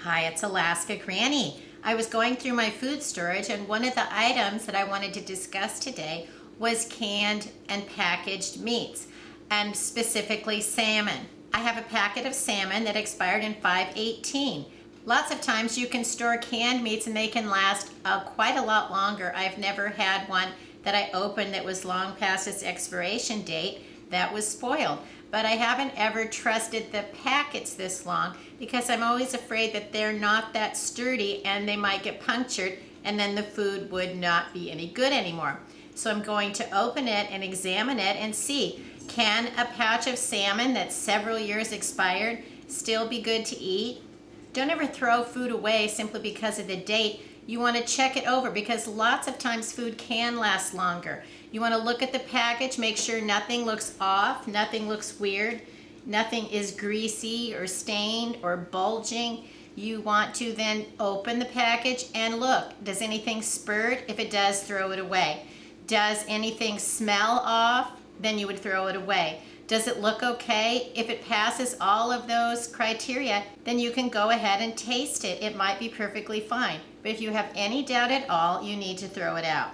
Hi, it's Alaska Granny. I was going through my food storage, and one of the items that I wanted to discuss today was canned and packaged meats, and specifically salmon. I have a packet of salmon that expired in 5/18. Lots of times you can store canned meats and they can last quite a lot longer. I've never had one that I opened that was long past its expiration date that was spoiled. But I haven't ever trusted the packets this long because I'm always afraid that they're not that sturdy and they might get punctured and then the food would not be any good anymore. So I'm going to open it and examine it and see, can a pouch of salmon that's several years expired still be good to eat? Don't ever throw food away simply because of the date. You want to check it over because lots of times food can last longer. You want to look at the package, make sure nothing looks off, nothing looks weird, nothing is greasy or stained or bulging. You want to then open the package and look, does anything spurt? If it does, throw it away. Does anything smell off? Then you would throw it away. Does it look okay? If it passes all of those criteria, then you can go ahead and taste it. It might be perfectly fine. But if you have any doubt at all, you need to throw it out.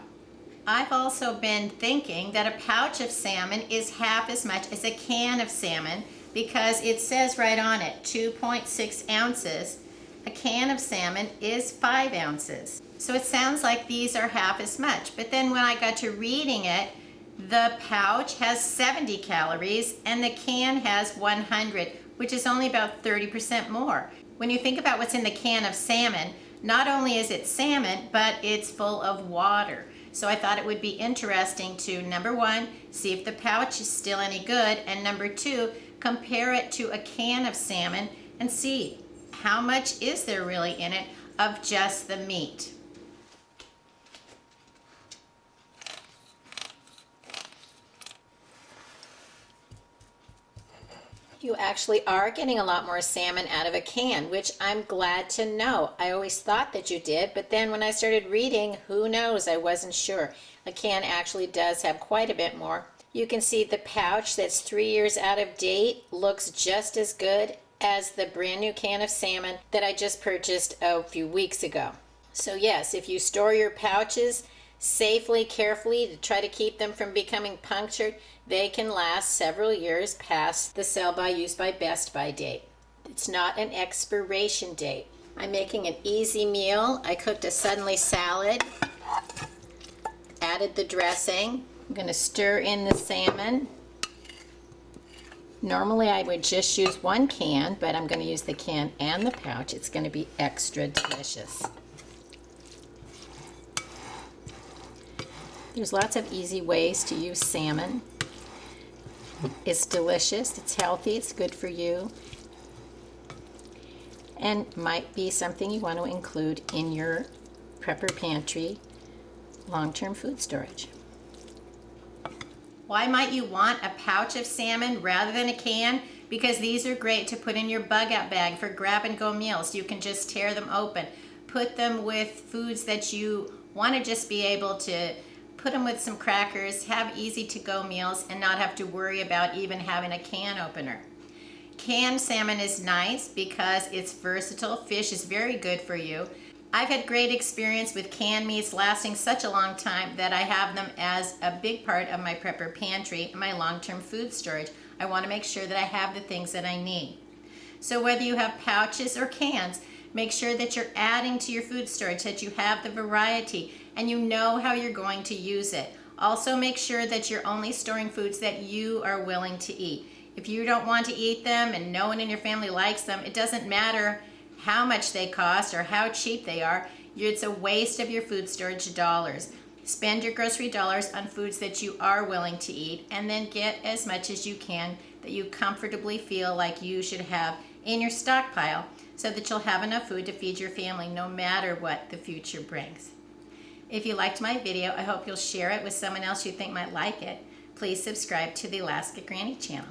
I've also been thinking that a pouch of salmon is half as much as a can of salmon because it says right on it, 2.6 ounces. A can of salmon is 5 ounces. So it sounds like these are half as much. But then when I got to reading it, the pouch has 70 calories and the can has 100, which is only about 30% more. When you think about what's in the can of salmon, not only is it salmon, but it's full of water. So I thought it would be interesting to, number one, see if the pouch is still any good, and number two, compare it to a can of salmon and see how much is there really in it of just the meat. You actually are getting a lot more salmon out of a can, which I'm glad to know. I always thought that you did, but then when I started reading, who knows, I wasn't sure. A can actually does have quite a bit more. You can see the pouch that's 3 years out of date looks just as good as the brand new can of salmon that I just purchased a few weeks ago. So yes, if you store your pouches safely, carefully, to try to keep them from becoming punctured, they can last several years past the sell-by, use-by, best-by date. It's not an expiration date. I'm making an easy meal. I cooked a suddenly salad, added the dressing. I'm going to stir in the salmon. Normally I would just use one can, but I'm going to use the can and the pouch. It's going to be extra delicious. There's lots of easy ways to use salmon. It's delicious, it's healthy, it's good for you, and might be something you want to include in your Prepper Pantry long-term food storage. Why might you want a pouch of salmon rather than a can? Because these are great to put in your bug-out bag for grab-and-go meals. You can just tear them open. Put them with foods that you want to just be able to put them with some crackers, have easy to-go meals, and not have to worry about even having a can opener. Canned salmon is nice because it's versatile. Fish is very good for you. I've had great experience with canned meats lasting such a long time that I have them as a big part of my Prepper Pantry and my long-term food storage. I want to make sure that I have the things that I need. So whether you have pouches or cans, make sure that you're adding to your food storage, that you have the variety and you know how you're going to use it. Also make sure that you're only storing foods that you are willing to eat. If you don't want to eat them and no one in your family likes them, it doesn't matter how much they cost or how cheap they are. It's a waste of your food storage dollars. Spend your grocery dollars on foods that you are willing to eat and then get as much as you can that you comfortably feel like you should have in your stockpile so that you'll have enough food to feed your family no matter what the future brings. If you liked my video, I hope you'll share it with someone else you think might like it. Please subscribe to the Alaska Granny channel.